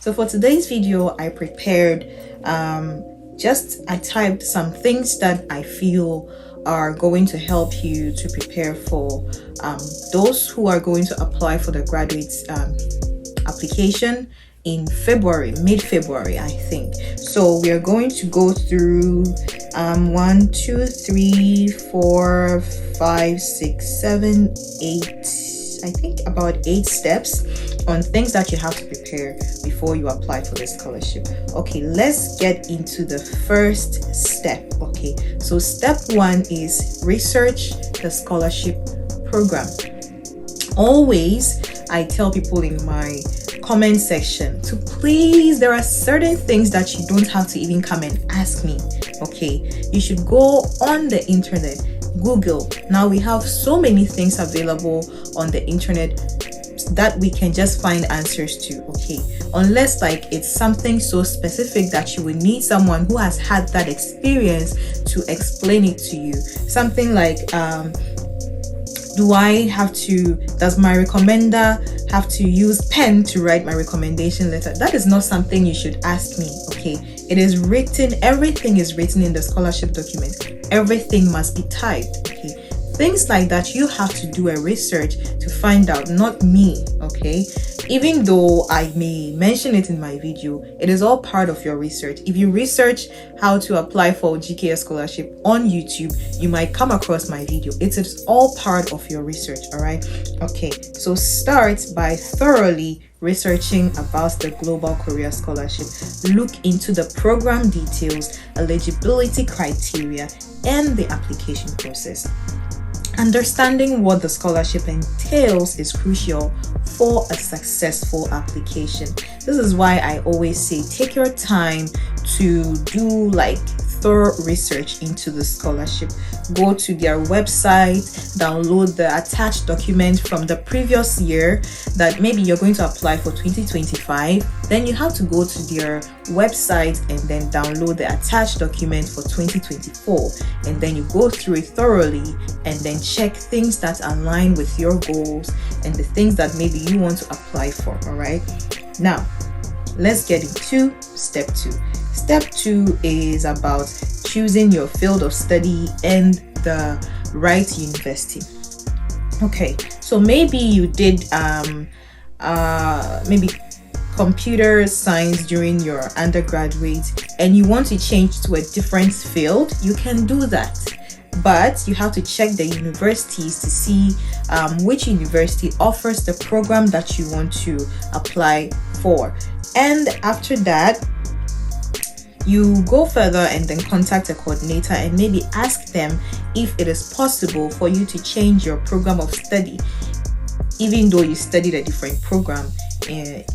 So for today's video, I prepared I typed some things that I feel are going to help you to prepare for those who are going to apply for the graduate application in February, mid-February, I think. So we are going to go through 1, 2, 3, 4, 5, 6, 7, 8, I think about 8 steps on things that you have to prepare before you apply for the scholarship. Okay, let's get into the first step. Okay, so step 1 is research the scholarship program. Always, I tell people in my comment section to please, there are certain things that you don't have to even come and ask me. Okay, you should go on the internet, Google. Now we have so many things available on the internet that we can just find answers to. Okay, unless like it's something so specific that you would need someone who has had that experience to explain it to you. Something like does my recommender have to use pen to write my recommendation letter? That is not something you should ask me. Okay, it is written, everything is written in the scholarship document. Everything must be typed. Okay, things like that you have to do a research to find out, not me. Okay, even though I may mention it in my video, it is all part of your research. If you research how to apply for GKS scholarship on YouTube, you might come across my video. It is all part of your research. All right, okay, so start by thoroughly researching about the Global Career Scholarship. Look into the program details, eligibility criteria, and the application process. Understanding what the scholarship entails is crucial for a successful application. This is why I always say take your time to do like thorough research into the scholarship. Go to their website, download the attached document from the previous year that maybe you're going to apply for 2025. Then you have to go to their website and then download the attached document for 2024, and then you go through it thoroughly and then check things that align with your goals and the things that maybe you want to apply for. All right, now let's get into step 2. Step 2 is about choosing your field of study and the right university. Okay, so maybe you did maybe computer science during your undergraduate and you want to change to a different field. You can do that, but you have to check the universities to see which university offers the program that you want to apply for. And after that, you go further and then contact a coordinator and maybe ask them if it is possible for you to change your program of study, even though you studied a different program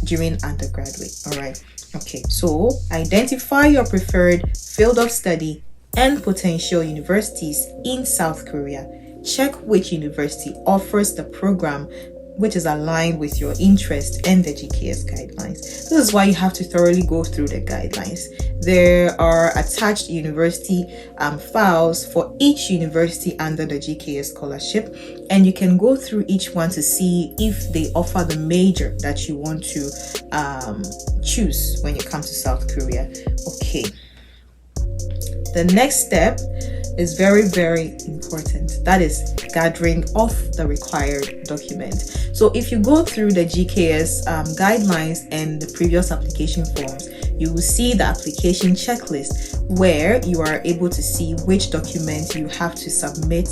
during undergraduate. All right, okay, so identify your preferred field of study and potential universities in South Korea. Check which university offers the program which is aligned with your interest and the GKS guidelines. This is why you have to thoroughly go through the guidelines. There are attached university files for each university under the GKS scholarship, and you can go through each one to see if they offer the major that you want to choose when you come to South Korea. Okay, the next step is very, very important. That is gathering of the required document. So if you go through the GKS guidelines and the previous application forms, you will see the application checklist where you are able to see which documents you have to submit,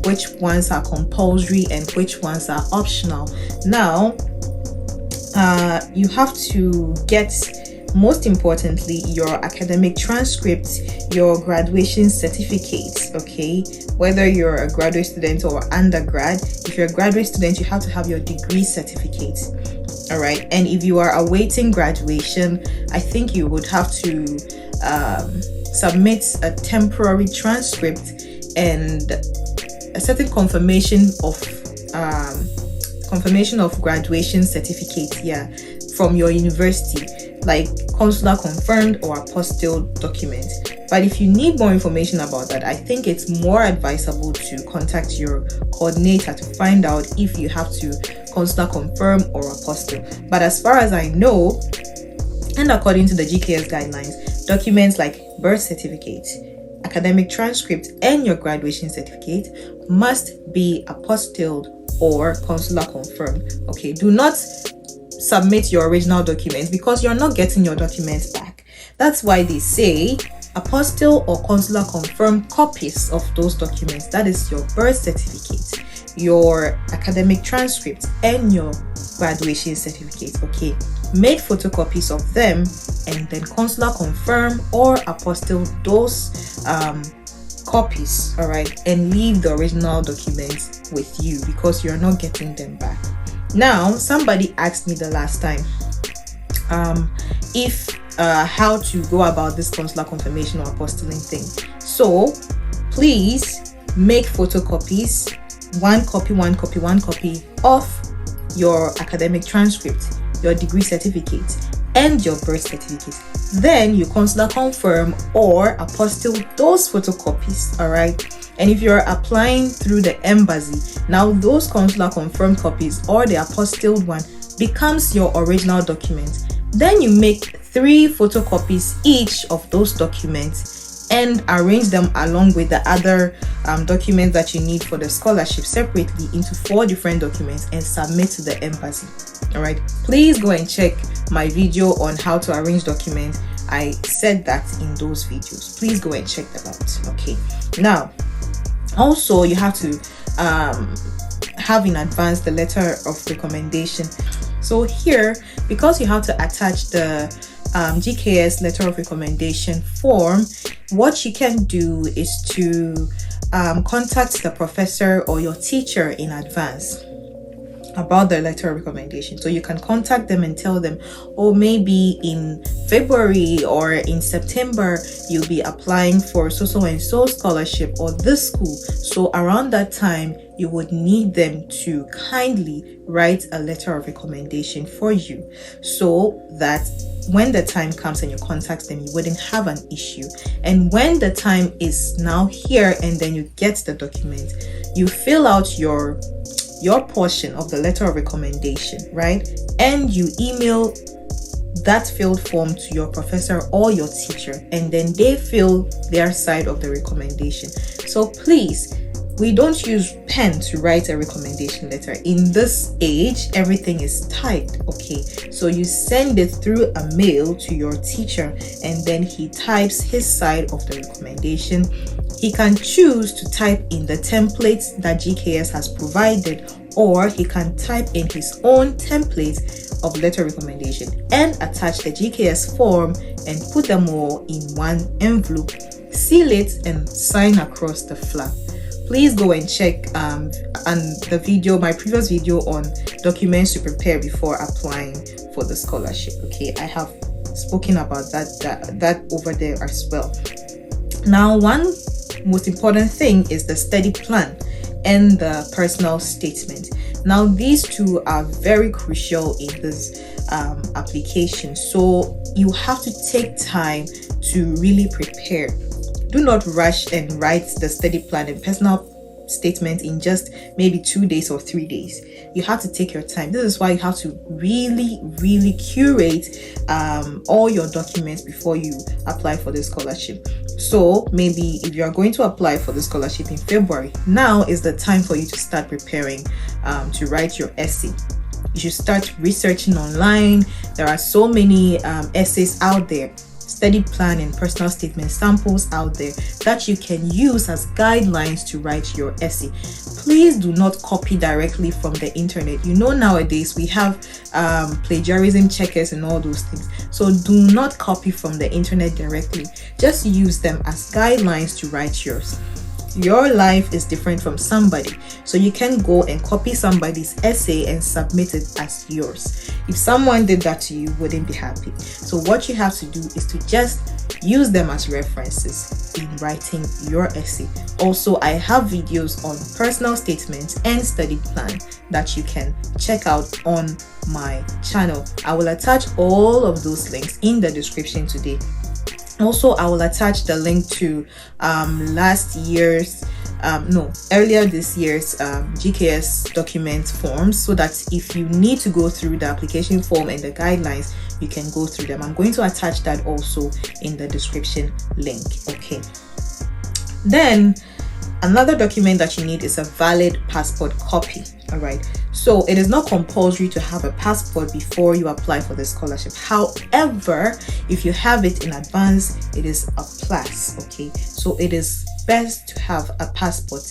which ones are compulsory and which ones are optional. Now, you have to get, most importantly, your academic transcript, your graduation certificates. Okay, whether you're a graduate student or undergrad. If you're a graduate student, you have to have your degree certificate. All right, and if you are awaiting graduation, I think you would have to submit a temporary transcript and a certain confirmation of graduation certificate, from your university, like consular confirmed or apostille document. But if you need more information about that, I think it's more advisable to contact your coordinator to find out if you have to consular confirm or apostille. But as far as I know, And according to the GKS guidelines, documents like birth certificate, academic transcript, and your graduation certificate must be apostilled or consular confirmed. Okay, do not submit your original documents because you're not getting your documents back. That's why they say apostille or consular confirmed copies of those documents. That is your birth certificate, your academic transcript, and your graduation certificate. Okay, make photocopies of them and then consular confirm or apostille those copies, all right, and leave the original documents with you because you're not getting them back. Now, somebody asked me the last time if how to go about this consular confirmation or apostilling thing. So please make photocopies, one copy of your academic transcript, your degree certificate, and your birth certificate. Then you consular confirm or apostille those photocopies, all right? And if you're applying through the embassy, now those consular confirmed copies or the apostilled one becomes your original document. Then you make 3 photocopies each of those documents and arrange them along with the other documents that you need for the scholarship separately into 4 different documents and submit to the embassy. All right, please go and check my video on how to arrange documents. I said that in those videos. Please go and check them out. Okay, now also you have to have in advance the letter of recommendation. So here, because you have to attach the GKS letter of recommendation form, what you can do is to contact the professor or your teacher in advance about the letter of recommendation. So you can contact them and tell them, oh, maybe in February or in September you'll be applying for so and so scholarship or this school. So around that time you would need them to kindly write a letter of recommendation for you, so that when the time comes and you contact them, you wouldn't have an issue. And when the time is now here and then you get the document, you fill out your portion of the letter of recommendation, right? And you email that filled form to your professor or your teacher, and then they fill their side of the recommendation. So please, we don't use pen to write a recommendation letter. In this age, everything is typed, okay? So you send it through a mail to your teacher, and then he types his side of the recommendation. He can choose to type in the templates that GKS has provided, or he can type in his own template of letter recommendation and attach the GKS form and put them all in one envelope, seal it, and sign across the flap. Please go and check and the video, my previous video on documents to prepare before applying for the scholarship. Okay, I have spoken about that over there as well. Now, one most important thing is the study plan and the personal statement. Now, these two are very crucial in this application, so you have to take time to really prepare. Do not rush and write the study plan and personal statement in just maybe 2 days or 3 days. You have to take your time. This is why you have to really curate all your documents before you apply for the scholarship. So maybe if you are going to apply for the scholarship in February, now is the time for you to start preparing to write your essay. You should start researching online. There are so many essays out there, study plan and personal statement samples out there that you can use as guidelines to write your essay. Please do not copy directly from the internet. You know, nowadays we have plagiarism checkers and all those things. So do not copy from the internet directly. Just use them as guidelines to write yours. Your life is different from somebody, so you can go and copy somebody's essay and submit it as yours. If someone did that to you, you wouldn't be happy. So what you have to do is to just use them as references in writing your essay. Also, I have videos on personal statements and study plan that you can check out on my channel. I will attach all of those links in the description today. Also, I will attach the link to last year's earlier this year's GKS document forms, so that if you need to go through the application form and the guidelines, you can go through them. I'm going to attach that also in the description link. Okay. Then another document that you need is a valid passport copy. All right. So it is not compulsory to have a passport before you apply for the scholarship. However, if you have it in advance, it is a plus. Okay. So it is best to have a passport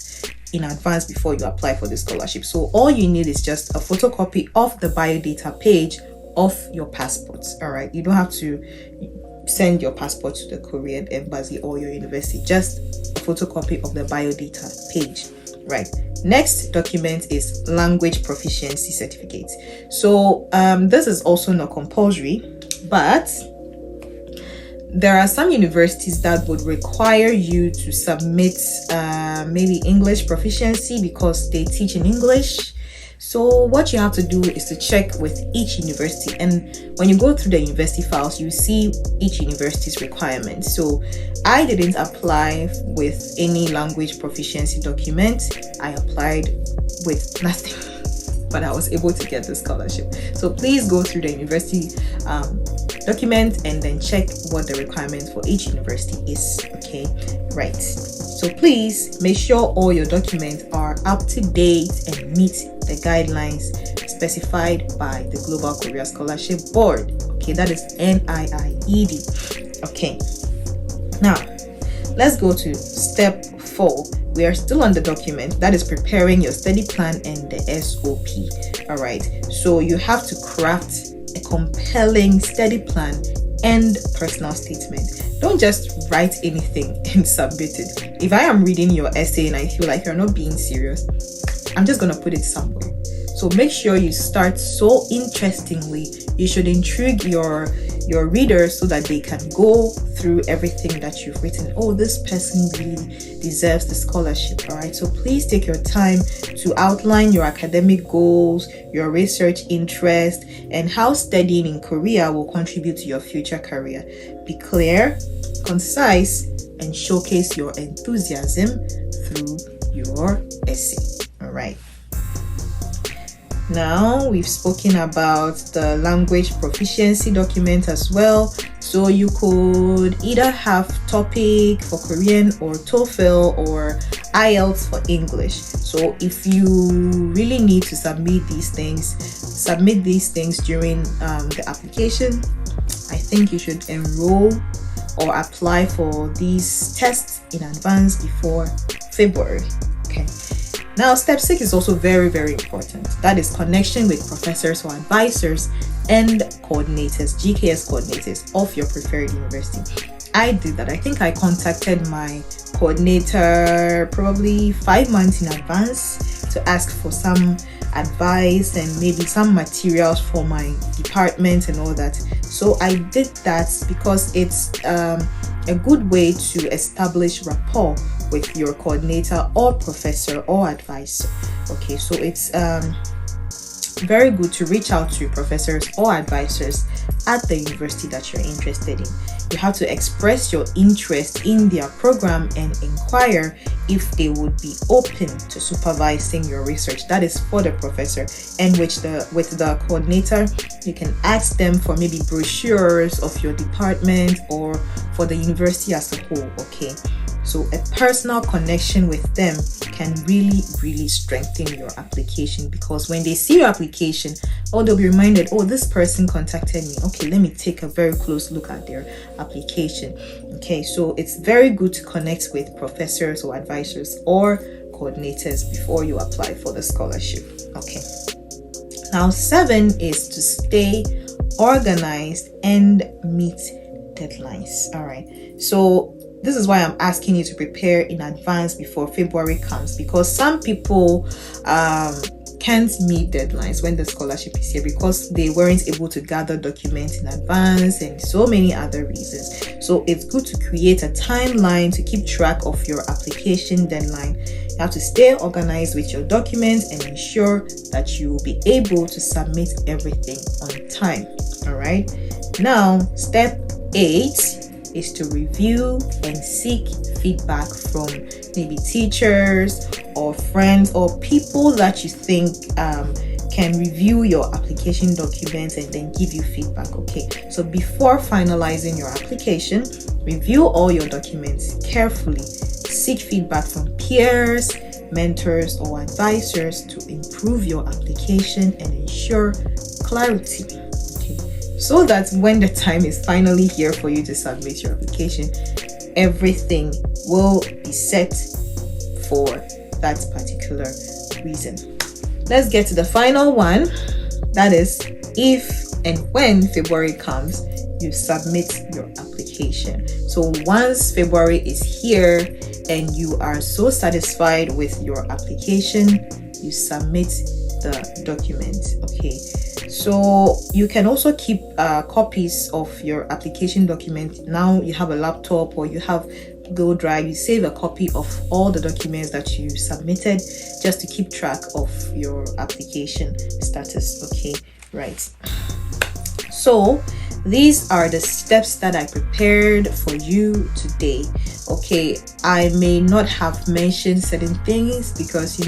in advance before you apply for the scholarship. So all you need is just a photocopy of the biodata page of your passports. All right. You don't have to send your passport to the Korean embassy or your university, just a photocopy of the biodata page. Right. Next document is language proficiency certificate. So this is also not compulsory, but there are some universities that would require you to submit maybe English proficiency because they teach in English. So what you have to do is to check with each university, and when you go through the university files, you see each university's requirements. So I didn't apply with any language proficiency document. I applied with nothing, but I was able to get the scholarship. So please go through the university document and then check what the requirements for each university is. Okay, right. So please make sure all your documents are up to date and meet the guidelines specified by the Global Korea Scholarship Board. Okay, that is NIIED. Okay, now let's go to step 4. We are still on the document, that is preparing your study plan and the SOP. All right, so you have to craft a compelling study plan and personal statement. Don't just write anything and submit it. If I am reading your essay and I feel like you're not being serious, I'm just gonna put it somewhere. So make sure you start so interestingly. You should intrigue your readers so that they can go through everything that you've written. Oh, this person really deserves the scholarship. All right, so please take your time to outline your academic goals, your research interest, and how studying in Korea will contribute to your future career. Be clear, concise, and showcase your enthusiasm through your essay. All right. Now we've spoken about the language proficiency document as well. So you could either have topic for Korean or TOEFL or IELTS for English. So if you really need to submit these things during the application. I think you should enroll or apply for these tests in advance before February. Okay. Now, step 6 is also very, very important. That is connection with professors or advisors and coordinators, GKS coordinators of your preferred university. I did that. I think I contacted my coordinator probably 5 months in advance to ask for some advice and maybe some materials for my department and all that. So I did that because it's a good way to establish rapport with your coordinator or professor or advisor. Okay, so it's very good to reach out to professors or advisors at the university that you're interested in. You have to express your interest in their program and inquire if they would be open to supervising your research. That is for the professor. And with the coordinator, you can ask them for maybe brochures of your department or for the university as a whole. Okay, so a personal connection with them can really, really strengthen your application, because when they see your application, they'll be reminded, this person contacted me. Okay, let me take a very close look at their application. Okay, so it's very good to connect with professors or advisors or coordinators before you apply for the scholarship. Okay. Now, 7 is to stay organized and meet deadlines. All right. So this is why I'm asking you to prepare in advance before February comes, because some people can't meet deadlines when the scholarship is here because they weren't able to gather documents in advance and so many other reasons. So it's good to create a timeline to keep track of your application deadline. You have to stay organized with your documents and ensure that you will be able to submit everything on time. All right. Now, step 8 is to review and seek feedback from maybe teachers or friends or people that you think can review your application documents and then give you feedback. Okay, so before finalizing your application, review all your documents carefully. Seek feedback from peers, mentors, or advisors to improve your application and ensure clarity. Okay, so that when the time is finally here for you to submit your application, everything will be set for that particular reason. Let's get to the final one. That is, if and when February comes, you submit your application. So once February is here and you are so satisfied with your application, you submit the documents. Okay, so you can also keep copies of your application document. Now you have a laptop or you have Google Drive, you save a copy of all the documents that you submitted just to keep track of your application status. Okay, right. So these are the steps that I prepared for you today. Okay, I may not have mentioned certain things because,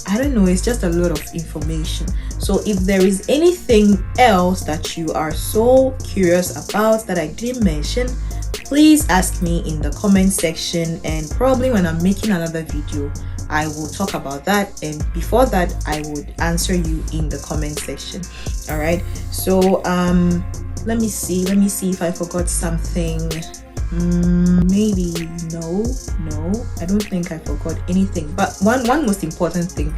I don't know, it's just a lot of information. So if there is anything else that you are so curious about that I didn't mention, please ask me in the comment section, and probably when I'm making another video I will talk about that, and before that I would answer you in the comment section. All right, so let me see if I forgot something. Maybe no, I don't think I forgot anything. But one most important thing,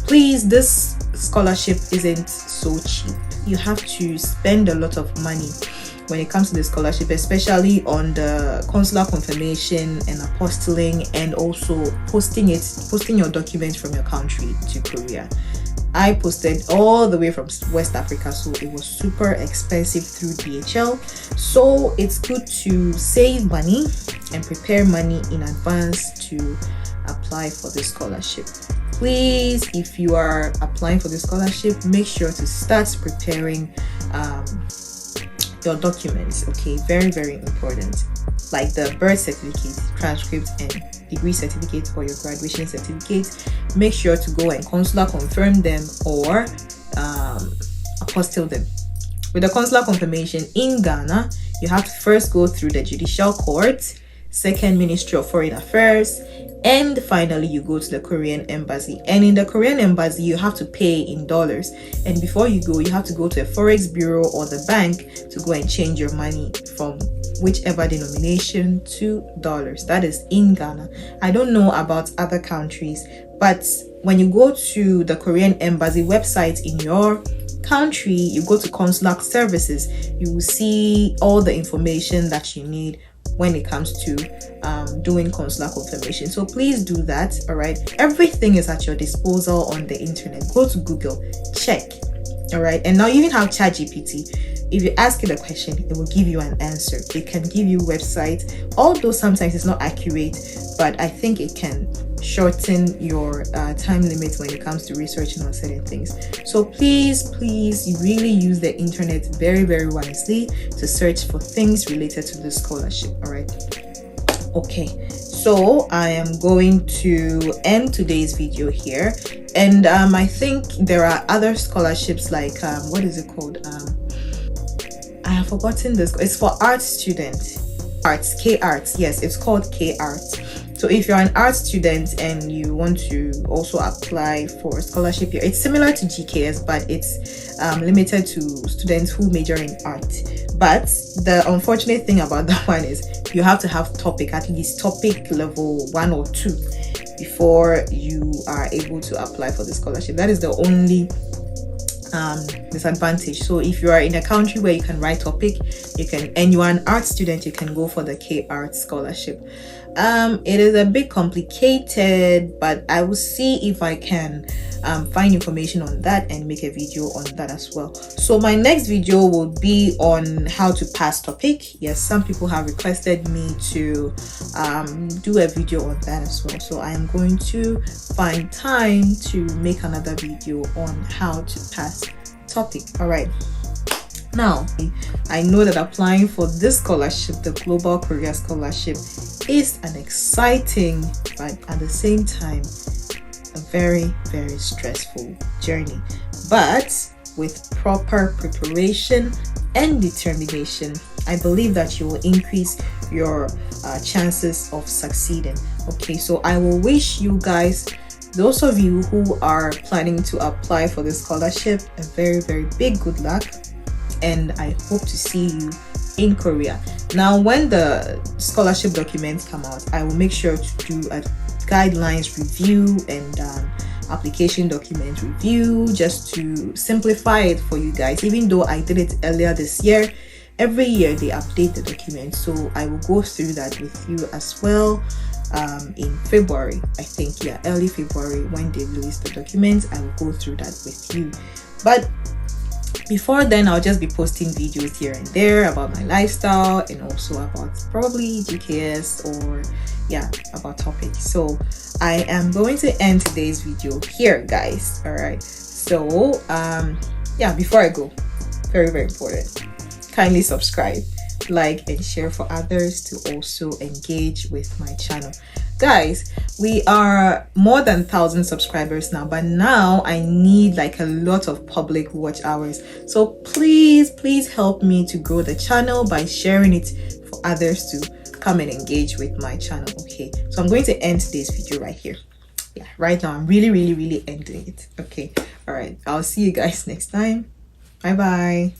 please, this scholarship isn't so cheap. You have to spend a lot of money when it comes to the scholarship, especially on the consular confirmation and apostilling, and also posting your documents from your country to Korea. I posted all the way from West Africa, so it was super expensive through DHL. So it's good to save money and prepare money in advance to apply for the scholarship. Please, if you are applying for the scholarship, make sure to start preparing your documents. Okay, very, very important, like the birth certificate, transcript, and degree certificate or your graduation certificate. Make sure to go and consular confirm them or apostille them. With the consular confirmation in Ghana, you have to first go through the judicial court, second Ministry of Foreign Affairs, and finally you go to the Korean embassy. And in the Korean embassy you have to pay in dollars, and before you go, you have to go to a forex bureau or the bank to go and change your money from whichever denomination to dollars. That is in Ghana. I don't know about other countries, but when you go to the Korean embassy website in your country, you go to consular services, you will see all the information that you need when it comes to doing consular confirmation. So please do that. All right, everything is at your disposal on the internet. Go to Google, check. All right, and now you even have ChatGPT. If you ask it a question, it will give you an answer. It can give you websites, although sometimes it's not accurate, but I think it can shorten your time limit when it comes to researching on certain things. So please really use the internet very, very wisely to search for things related to the scholarship. All right, okay, so I am going to end today's video here, and I think there are other scholarships like what is it called? I have forgotten this. It's for art students. K-Arts. Yes, it's called K-Arts. So if you're an art student and you want to also apply for a scholarship here, it's similar to GKS, but it's limited to students who major in art. But the unfortunate thing about that one is you have to have at least topic level 1 or 2 before you are able to apply for the scholarship. That is the only disadvantage. So if you are in a country where you can write topic, you can, and you are an art student, you can go for the K-Art scholarship. It is a bit complicated, but I will see if I can find information on that and make a video on that as well. So my next video will be on how to pass topic. Yes, some people have requested me to do a video on that as well, so I am going to find time to make another video on how to pass topic. All right, Now, I know that applying for this scholarship, the Global Career Scholarship, is an exciting but at the same time a very, very stressful journey. But with proper preparation and determination, I believe that you will increase your chances of succeeding. Okay, so I will wish you guys, those of you who are planning to apply for the scholarship, a very, very big good luck, and I hope to see you in Korea. Now, when the scholarship documents come out, I will make sure to do a guidelines review and application document review, just to simplify it for you guys. Even though I did it earlier this year, every year they update the document, so I will go through that with you as well. In February, I think, yeah, early February, when they release the documents, I will go through that with you. But before then, I'll just be posting videos here and there about my lifestyle and also about probably GKS or yeah, about topics. So I am going to end today's video here, guys. All right, so yeah, before I go, very, very important, kindly subscribe, like, and share for others to also engage with my channel. Guys, we are more than 1,000 subscribers now, but now I need like a lot of public watch hours. So please help me to grow the channel by sharing it for others to come and engage with my channel. Okay, so I'm going to end today's video right here. Yeah, right now I'm really ending it. Okay, all right, I'll see you guys next time. Bye bye.